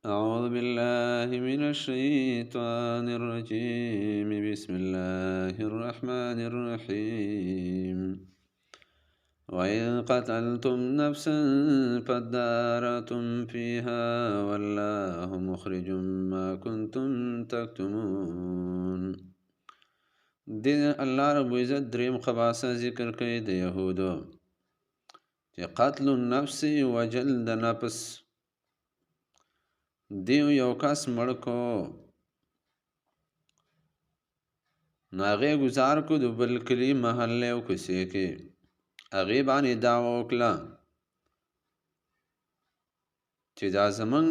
أعوذ بالله من الشيطان الرجيم بسم الله الرحمن الرحيم وإذ قتلتم نفسا فادارأتم فيها والله مخرج ما كنتم تكتمون دې الله رب عزت دریم خباثه ذکر کوي د یهودو چې قتل النفس وجل د نفس دیو یو کس مړ کو نو هغې ګزار کو د بل کلي محلې او کوڅې کې هغې باندې دعوه وکړه چې دا زموږ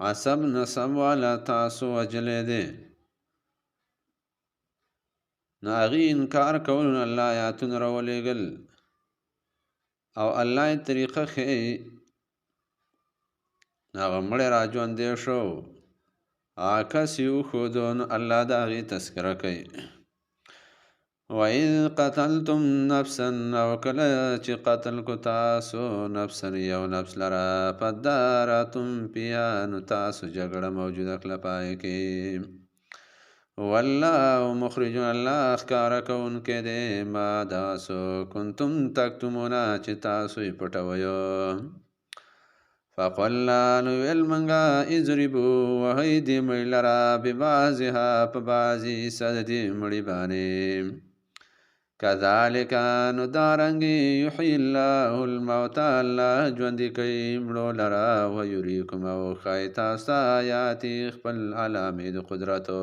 عصب نسب والا تاسو وژلی دی نو هغې انکار کولو نه الله آیاتونه راولېږل او الله یې طریقه ښیي نو هغه مړی را ژوندی شو هغه کس یې وښودو نو الله د هغې تذکره کوي وَإِذْ قَتَلْتُمْ نَفْسًا او کله چې قتل کو تاسو نفسا یو نفس لره فادارأتم فیها نو تاسو جګړه موجوده کړه پای کې والله مخرج الله ښکاره کوونکی دی ما داسو کنتم تکتمونه چې تاسو یې پټوئ فقلنا نو ویل منګه اضربو وهئ دې مړي لره ببعضها په بعضې حصه د دې مړي باندې کذالک نو دارنګې یحیی الله الموتى الله ژوندي کوي مړو لره ویریکم او ښایي تاسو ته آیاتې خپل علامې د قدرتو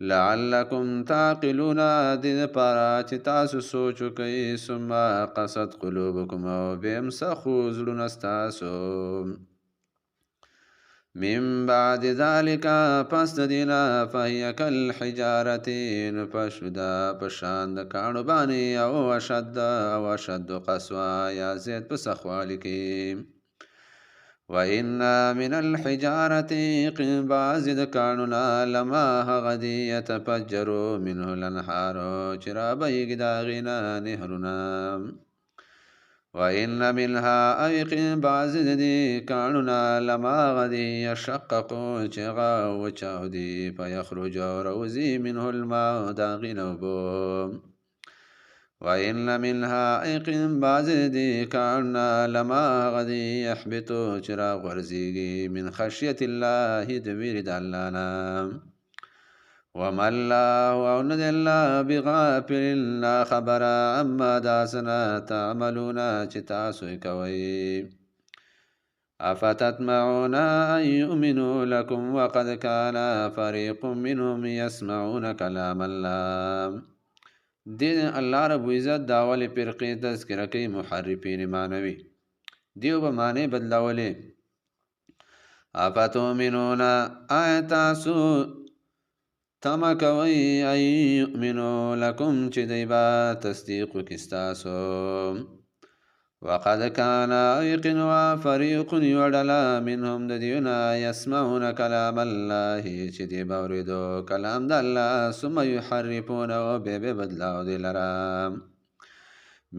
لعلکم تعقلون دې دپاره چې تاسو سوچ وکئ ثم قست قلوبکم او بیا هم سخو زړونه ستاسو من بعد ذلك پس د دینه فهي کالحجارة نو پشوده په شان د کاڼو باندې او اشد قسوه یا زیات په سخوالي کې وَإِنَّ مِنَ الْحِجَارَةِ بعض د کاڼو نه لما هغه دي يتفجر منه الانهار چې رابهیږي د هغې نه نهرونه وَإِنَّ مِنْهَا بعض د دې کاڼو نه لما هغه دي يشقق چې هغه وچاودي فیخرج راوځي منه الماء د هغې نه اوبه وَإِنَّ مِنْهَا بعض دې کاڼو لما هغه دي يحبطو چې راغورځېږي من خشیة الله د ویرې د الله نه وما الله او نه دی الله بغافل نا خبره عما دا څه نه تعملون چې تاسو یې کوئ افتطمعون ان يؤمنوا لكم وقد كان فريق منهم يسمعون كلام الله دې الله رب عزت دا اولې فرقې تذکره کوي محرفین معنوي دیو به معنی بدلولې افتؤمنون آیا تاسو تمه کوئ ان یؤمنوا لکم چې دی به تصدیق وکړي ستاسو وقد کان یقین فریق یوه ډله منهم د دیو نه یسمعون کلام الله چې دی به اورېدو کلام د الله ثم یحرفونه بیا به بدلاو دی لره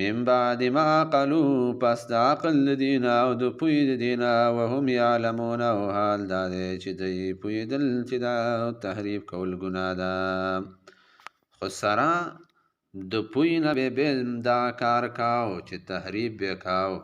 من بعد ما عقلوا پس د عقل د دې نه او د پوهې د دې نه وهم یعلمون او حال دا دی چې دوی پوهېدل چې دا تحریف کول ګناه ده خو سره د پوهې نه به دا کار کاو چې تحریف به کاو